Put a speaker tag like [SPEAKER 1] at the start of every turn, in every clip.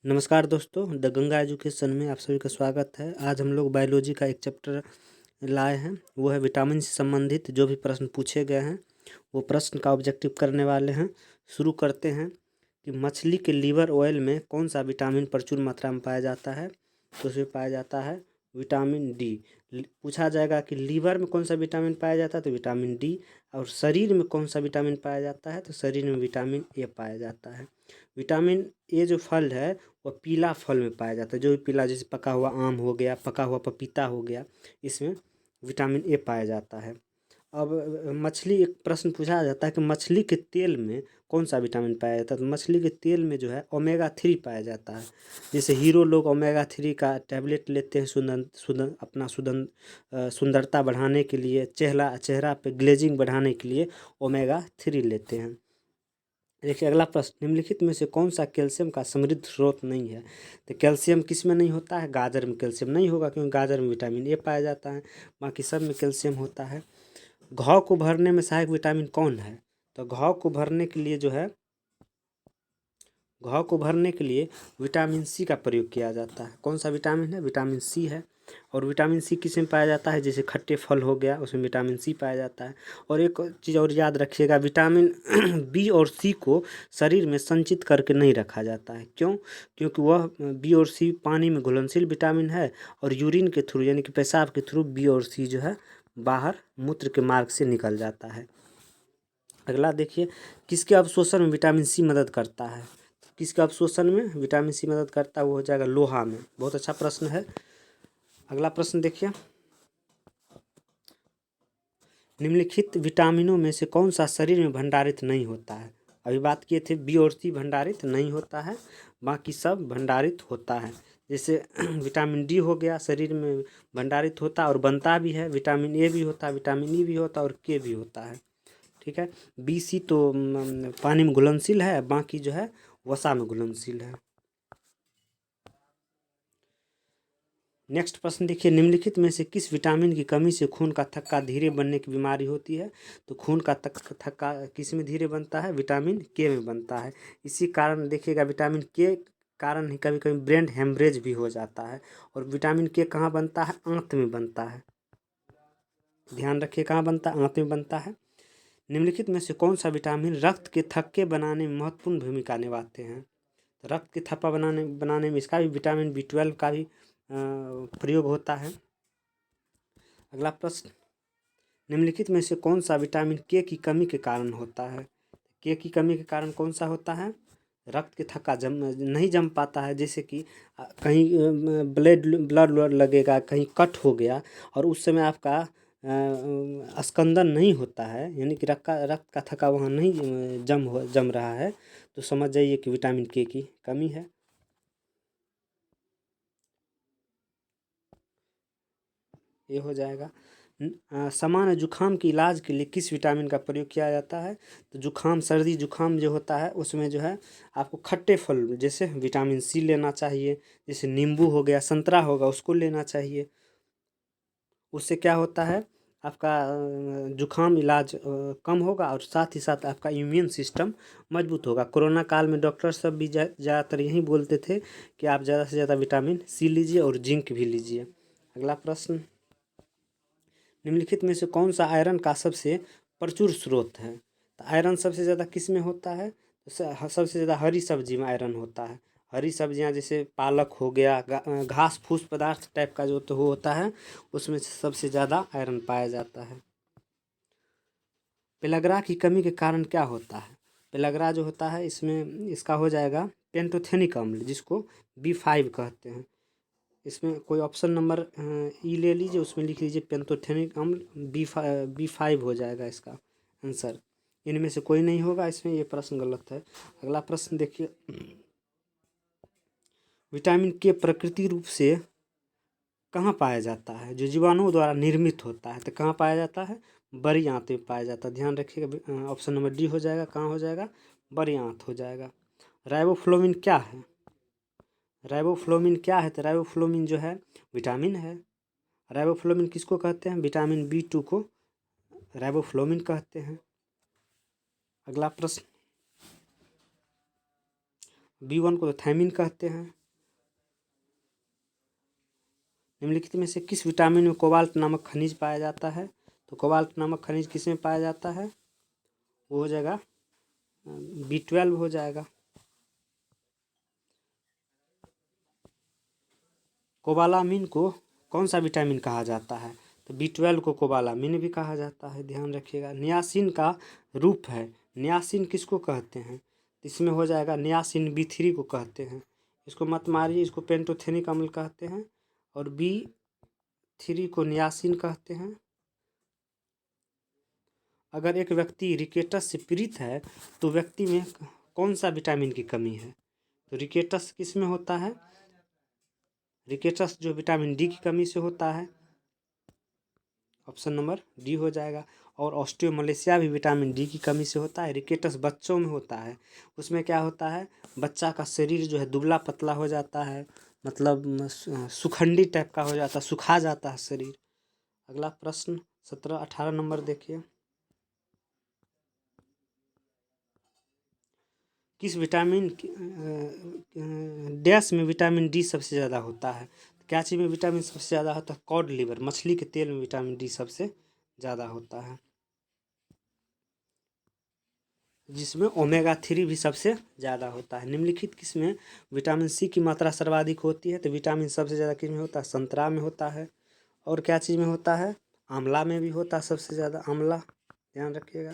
[SPEAKER 1] नमस्कार दोस्तों, the Ganga education में आप सभी का स्वागत है। आज हम लोग बायोलॉजी का एक चैप्टर लाए हैं, वो है विटामिन से संबंधित जो भी प्रश्न पूछे गए हैं वो प्रश्न का ऑब्जेक्टिव करने वाले हैं। शुरू करते हैं कि मछली के लीवर ऑयल में कौन सा विटामिन प्रचुर मात्रा में पाया जाता है। तो उसमें पाया जाता है विटामिन डी। पूछा जाएगा कि लीवर में कौन सा विटामिन पाया जाता है, तो विटामिन डी। और शरीर में कौन सा विटामिन पाया जाता है, तो शरीर में विटामिन ए पाया जाता है। विटामिन ए जो फल है वह पीला फल में पाया जाता है, जो भी पीला, जैसे पका हुआ आम हो गया, पका हुआ पपीता हो गया, इसमें विटामिन ए पाया जाता है। अब मछली, एक प्रश्न पूछा जाता है कि मछली के तेल में कौन सा विटामिन पाया जाता है, तो मछली के तेल में जो है ओमेगा 3 पाया जाता है। जैसे हीरो लोग ओमेगा 3 का टैबलेट लेते हैं सुंदरता बढ़ाने के लिए, चेहरा पे ग्लेजिंग बढ़ाने के लिए ओमेगा 3 लेते हैं। देखिए अगला प्रश्न, निम्नलिखित में से कौन सा कैल्शियम का समृद्ध स्रोत नहीं है। तो कैल्शियम किस में नहीं होता है, गाजर में कैल्शियम नहीं होगा, क्योंकि गाजर में विटामिन ए पाया जाता है, बाकी सब में कैल्शियम होता है। घाव को भरने में सहायक विटामिन कौन है, तो घाव को भरने के लिए जो है, घाव को भरने के लिए विटामिन सी का प्रयोग किया जाता है। कौन सा विटामिन है, विटामिन सी है। और विटामिन सी किस में पाया जाता है, जैसे खट्टे फल हो गया उसमें विटामिन सी पाया जाता है। और एक चीज़ और याद रखिएगा, विटामिन बी और सी को शरीर में संचित करके नहीं रखा जाता है। क्यों? क्योंकि वह बी और सी पानी में घुलनशील विटामिन है, और यूरिन के थ्रू यानी कि पेशाब के थ्रू बी और सी जो है बाहर मूत्र के मार्ग से निकल जाता है। अगला देखिए, किसके अवशोषण में विटामिन सी मदद करता है। किसके अवशोषण में विटामिन सी मदद करता है, वो हो जाएगा लोहा में। बहुत अच्छा प्रश्न है। अगला प्रश्न देखिए, निम्नलिखित विटामिनों में से कौन सा शरीर में भंडारित नहीं होता है। अभी बात किए थे बी और सी भंडारित नहीं होता है, बाकी सब भंडारित होता है। जैसे विटामिन डी हो गया, शरीर में भंडारित होता है और बनता भी है। विटामिन ए भी होता है, विटामिन ई भी होता है और के भी होता है। ठीक है। बी सी तो पानी में घुलनशील है, बाकी जो है वसा में घुलनशील है। नेक्स्ट प्रश्न देखिए, निम्नलिखित में से किस विटामिन की कमी से खून का थक्का धीरे बनने की बीमारी होती है। तो खून का थक्का किस में धीरे बनता है, विटामिन के में बनता है। इसी कारण देखिएगा, विटामिन के कारण ही कभी कभी ब्रेन हेमरेज भी हो जाता है। और विटामिन के कहाँ बनता है, आंत में बनता है। ध्यान रखिए कहाँ बनता है, आंत में बनता है। निम्नलिखित में से कौन सा विटामिन रक्त के थक्के बनाने में महत्वपूर्ण भूमिका निभाते हैं। तो रक्त के थप्पा बनाने में इसका भी विटामिन B12 का भी प्रयोग होता है। अगला प्रश्न, निम्नलिखित में से कौन सा विटामिन के की कमी के कारण होता है। के की कमी के कारण कौन सा होता है, रक्त के थक्का नहीं जम पाता है। जैसे कि कहीं ब्लड लगेगा, कहीं कट हो गया और उस समय आपका स्कंदन नहीं होता है, यानी कि रक्त का थक्का वहाँ नहीं जम रहा है, तो समझ जाइए कि विटामिन के की कमी है। ये हो जाएगा। सामान्य जुखाम के इलाज के लिए किस विटामिन का प्रयोग किया जाता है। तो जुखाम, सर्दी जुखाम जो होता है उसमें जो है आपको खट्टे फल जैसे विटामिन सी लेना चाहिए। जैसे नींबू हो गया, संतरा होगा, उसको लेना चाहिए। उससे क्या होता है, आपका जुखाम इलाज कम होगा और साथ ही साथ आपका इम्यून सिस्टम मजबूत होगा। कोरोना काल में डॉक्टर सब भी ज़्यादातर यही बोलते थे कि आप ज़्यादा से ज़्यादा विटामिन सी लीजिए और जिंक भी लीजिए। अगला प्रश्न, निम्नलिखित में से कौन सा आयरन का सबसे प्रचुर स्रोत है। तो आयरन सबसे ज़्यादा किस में होता है, तो सबसे ज़्यादा हरी सब्जी में आयरन होता है। हरी सब्जियां जैसे पालक हो गया, घास फूस पदार्थ टाइप का जो तो वो होता है, उसमें से सबसे ज़्यादा आयरन पाया जाता है। पेलग्रा की कमी के कारण क्या होता है। पेलग्रा जो होता है इसमें इसका हो जाएगा पेंटोथेनिक अम्ल, जिसको B5 कहते हैं। इसमें कोई ऑप्शन नंबर ई ले लीजिए, उसमें लिख लीजिए पेंटोथेनिक अम्ल, B5 हो जाएगा इसका आंसर। इनमें से कोई नहीं होगा इसमें, ये प्रश्न गलत है। अगला प्रश्न देखिए, विटामिन के प्रकृति रूप से कहाँ पाया जाता है, जो जीवाणुओं द्वारा निर्मित होता है। तो कहाँ पाया जाता है, बड़ी आंत में पाया जाता है। ध्यान रखिएगा, ऑप्शन नंबर डी हो जाएगा। कहाँ हो जाएगा, बड़ी आंत हो जाएगा। राइबोफ्लोविन क्या है, राइबोफ्लोविन क्या है, तो राइबोफ्लोविन जो है विटामिन है। राइबोफ्लोविन किसको कहते हैं, विटामिन B2 को राइबोफ्लोविन कहते हैं। अगला प्रश्न, B1 को तो थायमिन कहते हैं। निम्नलिखित में से किस विटामिन में कोबाल्ट नामक खनिज पाया जाता है? तो कोबाल्ट नामक खनिज किस में पाया जाता है? वो हो जाएगा B12 हो जाएगा। कोबालामिन को कौन सा विटामिन कहा जाता है? तो B12 को कोबालामिन भी कहा जाता है, ध्यान रखिएगा। नियासिन का रूप है, नियासिन किसको कहते हैं? इसमें हो जाएगा नियासिन B3 को कहते हैं। इसको मत मारिए, इसको पेंटोथेनिक अम्ल कहते हैं और B3 को नियासिन कहते हैं। अगर एक व्यक्ति रिकेटस से पीड़ित है तो व्यक्ति में कौन सा विटामिन की कमी है? तो रिकेटस किस में होता है? रिकेटस जो विटामिन डी की कमी से होता है, ऑप्शन नंबर डी हो जाएगा। और ऑस्टियोमलेशिया भी विटामिन डी की कमी से होता है। रिकेटस बच्चों में होता है, उसमें क्या होता है, बच्चा का शरीर जो है दुबला पतला हो जाता है, मतलब सुखंडी टाइप का हो जाता है, सुखा जाता है शरीर। अगला प्रश्न 17-18 नंबर देखिए। किस विटामिन डैश में विटामिन डी सबसे ज़्यादा होता है? क्या चीज़ में विटामिन सबसे ज़्यादा होता है? कॉड लिवर, मछली के तेल में विटामिन डी सबसे ज़्यादा होता है, जिसमें ओमेगा 3 भी सबसे ज़्यादा होता है। निम्नलिखित किस में विटामिन सी की मात्रा सर्वाधिक होती है? तो विटामिन सबसे ज़्यादा किस में होता है? संतरा में होता है। और क्या चीज़ में होता है? आंवला में भी होता है सबसे ज़्यादा, आंवला, ध्यान रखिएगा।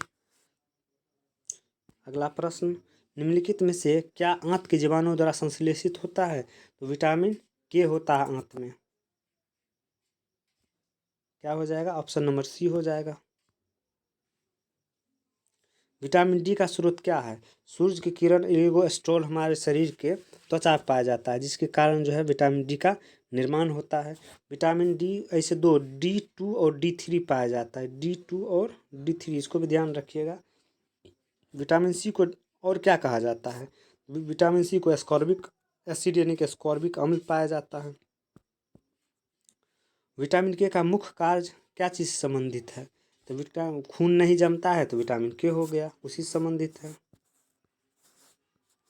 [SPEAKER 1] अगला प्रश्न, निम्नलिखित में से क्या आंत के जीवाणुओं द्वारा संश्लेषित होता है? तो विटामिन के होता है आंत में, क्या हो जाएगा? ऑप्शन नंबर सी हो जाएगा। विटामिन डी का स्रोत क्या है? सूरज की किरण एल्गोस्ट्रोल हमारे शरीर के त्वचा पर पाया जाता है, जिसके कारण जो है विटामिन डी का निर्माण होता है। विटामिन डी ऐसे दो D2 और D3 पाया जाता है, D2 और D3, इसको भी ध्यान रखिएगा। विटामिन सी को और क्या कहा जाता है? विटामिन सी को एस्कॉर्बिक एसिड यानी कि एस्कॉर्बिक अम्ल पाया जाता है। विटामिन के का मुख्य कार्य क्या चीज़ से संबंधित है? तो विटामिन खून नहीं जमता है तो विटामिन के हो गया, उसी से संबंधित है।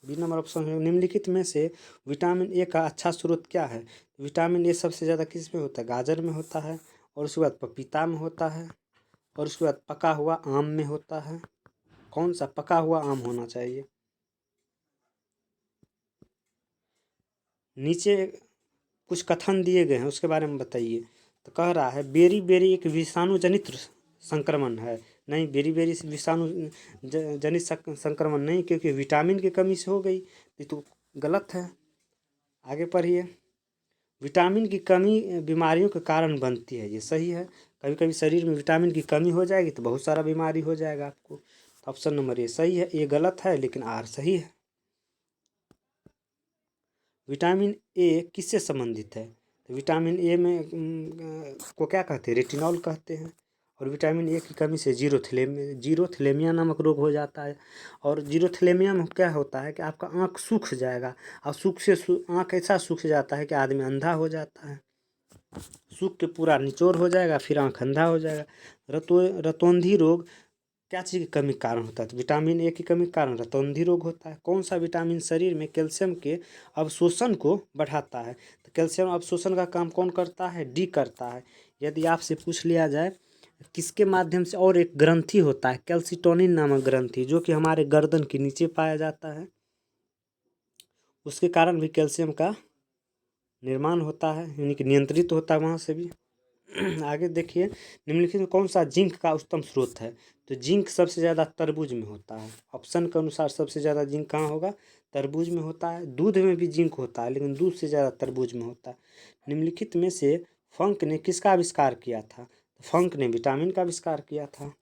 [SPEAKER 1] बी नंबर ऑप्शन है। निम्नलिखित में से विटामिन ए का अच्छा स्रोत क्या है? विटामिन ए सबसे ज़्यादा किस में होता है? गाजर में होता है, और उसके बाद पपीता में होता है, और उसके बाद पका हुआ आम में होता है। कौन सा पका हुआ आम होना चाहिए? नीचे कुछ कथन दिए गए हैं, उसके बारे में बताइए। तो कह रहा है बेरी बेरी एक विषाणु जनित संक्रमण है। नहीं, बेरी बेरी से विषाणु जनित संक्रमण नहीं, क्योंकि विटामिन की कमी से हो गई, ये तो गलत है। आगे पढ़िए। विटामिन की कमी बीमारियों के कारण बनती है, ये सही है। कभी कभी शरीर में विटामिन की कमी हो जाएगी तो बहुत सारा बीमारी हो जाएगा आपको। तो ऑप्शन नंबर ये सही है, ये गलत है लेकिन आर सही है। विटामिन ए किससे संबंधित है? तो विटामिन ए में को क्या कहते हैं? रेटिनॉल कहते हैं। और विटामिन ए की कमी से जीरोथेलेमिया नामक रोग हो जाता है। और जीरोथेलेमिया में क्या होता है कि आपका आँख सूख जाएगा, और आँख ऐसा सूख जाता है कि आदमी अंधा हो जाता है। सूख के पूरा निचोड़ हो जाएगा, फिर आँख अंधा हो जाएगा। रतौंधी रोग क्या चीज़ की कमी के कारण होता है? तो विटामिन ए की कमी के कारण रतौंधी रोग होता है। कौन सा विटामिन शरीर में कैल्शियम के अवशोषण को बढ़ाता है? तो कैल्शियम अवशोषण का काम कौन करता है? डी करता है। यदि आपसे पूछ लिया जाए किसके माध्यम से, और एक ग्रंथि होता है कैल्सिटोनिन नामक ग्रंथि, जो कि हमारे गर्दन के नीचे पाया जाता है, उसके कारण भी कैल्शियम का निर्माण होता है, यानी कि नियंत्रित होता है वहाँ से भी। आगे देखिए, निम्नलिखित में कौन सा जिंक का उच्चतम स्रोत है? तो जिंक सबसे ज़्यादा तरबूज में होता है। ऑप्शन के अनुसार सबसे ज़्यादा जिंक कहाँ होगा? तरबूज में होता है। दूध में भी जिंक होता है, लेकिन दूध से ज़्यादा तरबूज में होता है। निम्नलिखित में से फंक ने किसका आविष्कार किया था? तो फंक ने विटामिन का आविष्कार किया था।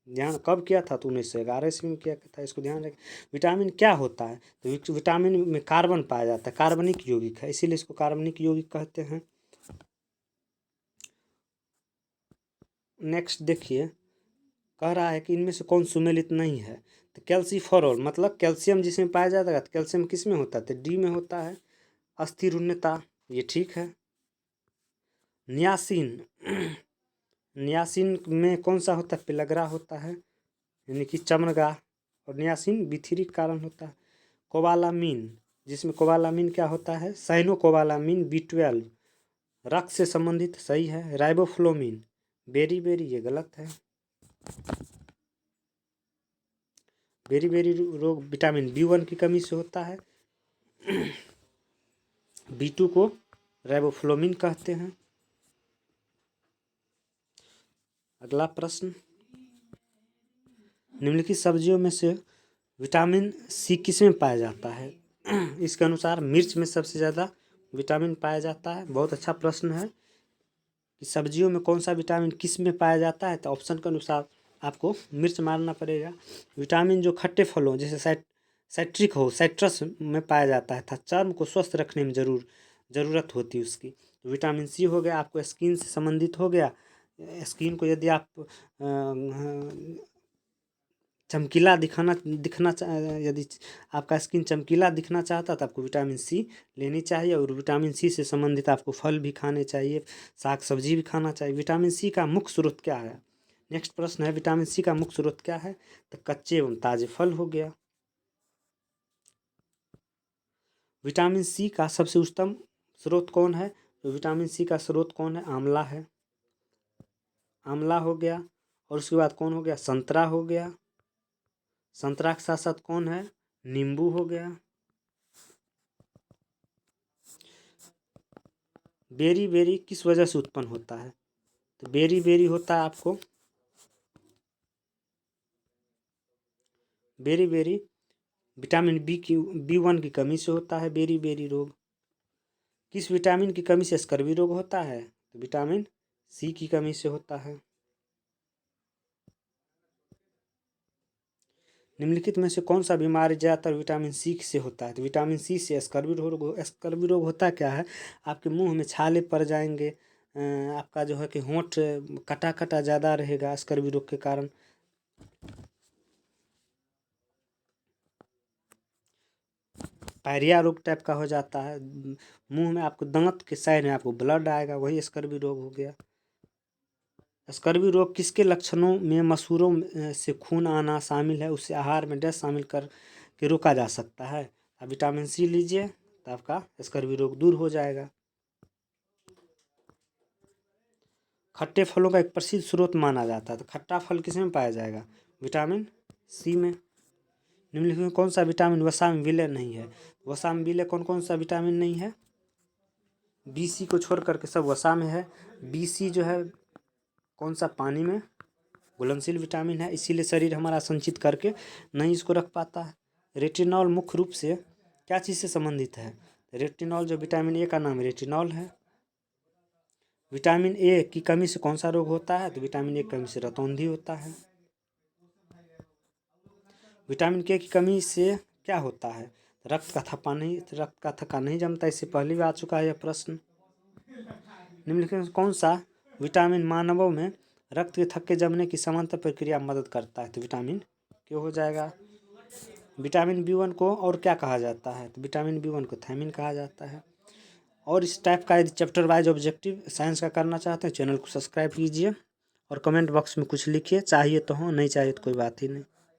[SPEAKER 1] ध्यान, कब किया था? तो 1911 ईस्वी में किया था, इसको ध्यान रखें। विटामिन क्या होता है? तो विटामिन में कार्बन पाया जाता है, कार्बनिक यौगिक है, इसीलिए इसको कार्बनिक यौगिक कहते हैं। नेक्स्ट देखिए, कह रहा है कि इनमें से कौन सुमेलित नहीं है? तो कैल्सीफेरॉल, मतलब कैल्शियम जिसमें पाया जाता है, तो कैल्शियम किस में होता है? तो डी में होता है। अस्थिरून्यता, ये ठीक है। नियासिन, नियासिन में कौन सा होता है? पेलग्रा होता है, यानी कि चमड़ा। और नियासिन B3 के कारण होता है। कोबालामिन, जिसमें कोबालामिन क्या होता है, साइनोकोबालामिन B12 रक्त से संबंधित, सही है। राइबोफ्लोमिन बेरी ये गलत है। बेरी रोग विटामिन B1 की कमी से होता है। B2 को राइबोफ्लोमिन कहते हैं। अगला प्रश्न, निम्नलिखित सब्जियों में से विटामिन C किस में पाया जाता है? इसके अनुसार मिर्च में सबसे ज़्यादा विटामिन पाया जाता है। बहुत अच्छा प्रश्न है कि सब्जियों में कौन सा विटामिन किस में पाया जाता है, तो ऑप्शन के अनुसार आपको मिर्च मारना पड़ेगा। विटामिन जो खट्टे फलों जैसे साइट्रस में पाया जाता है तथा चर्म को स्वस्थ रखने में ज़रूरत होती है उसकी। विटामिन C हो गया, आपको स्किन से संबंधित हो गया। स्किन को यदि आप चमकीला यदि आपका स्किन चमकीला दिखना चाहता है तो आपको विटामिन C लेनी चाहिए। और विटामिन C से संबंधित आपको फल भी खाने चाहिए, साग सब्जी भी खाना चाहिए। विटामिन C का मुख्य स्रोत क्या है? नेक्स्ट प्रश्न है, विटामिन C का मुख्य स्रोत क्या है? तो कच्चे एवं ताजे फल हो गया। विटामिन C का सबसे उत्तम स्रोत कौन है? तो विटामिन C का स्रोत कौन है? आंवला है, आंवला हो गया। और उसके बाद कौन हो गया? संतरा हो गया। संतरा के साथ साथ कौन है? नींबू हो गया। बेरी किस वजह से उत्पन्न होता है? तो बेरी होता है आपको बेरी विटामिन B1 की कमी से होता है बेरी रोग। किस विटामिन की कमी से स्कर्वी रोग होता है? तो विटामिन C की कमी से होता है। निम्नलिखित में से कौन सा बीमारी ज़्यादातर विटामिन C से होता है? तो विटामिन C से स्कर्वी रोग होता क्या है? आपके मुंह में छाले पड़ जाएंगे, आपका जो है कि होंठ कटा ज़्यादा रहेगा स्कर्वी रोग के कारण। पायरिया रोग टाइप का हो जाता है, मुंह में आपको दांत के साइड में आपको ब्लड आएगा, वही स्कर्वी रोग हो गया। स्कर्वी रोग किसके लक्षणों में मसूड़ों से खून आना शामिल है? उसे आहार में डैश शामिल कर के रोका जा सकता है। आप विटामिन C लीजिए तो आपका स्कर्वी रोग दूर हो जाएगा। खट्टे फलों का एक प्रसिद्ध स्रोत माना जाता है, तो खट्टा फल किसमें पाया जाएगा? विटामिन C में। निम्नलिखित में कौन सा विटामिन वसा में विलय नहीं है? वसा में विलय कौन सा विटामिन नहीं है? BC को छोड़ करके सब वसा में है। BC जो है कौन सा? पानी में घुलनशील विटामिन है, इसीलिए शरीर हमारा संचित करके नहीं इसको रख पाता है। रेटिनॉल मुख्य रूप से क्या चीज़ से संबंधित है? रेटिनॉल जो विटामिन A का नाम रेटिनॉल है। विटामिन A की कमी से कौन सा रोग होता है? तो विटामिन A की कमी से रतौंधी होता है। विटामिन K की कमी से क्या होता है? रक्त का थक्का नहीं जमता। इससे पहले भी आ चुका है यह प्रश्न। निम्नलिखित में कौन सा विटामिन मानवों में रक्त के थक्के जमने की समांतर प्रक्रिया में मदद करता है? तो विटामिन K हो जाएगा। विटामिन B1 को और क्या कहा जाता है? तो विटामिन B1 को थायमिन कहा जाता है। और इस टाइप का यदि चैप्टर वाइज ऑब्जेक्टिव साइंस का करना चाहते हैं चैनल को सब्सक्राइब कीजिए और कमेंट बॉक्स में कुछ लिखिए, चाहिए तो हो, नहीं चाहिए तो कोई बात ही नहीं।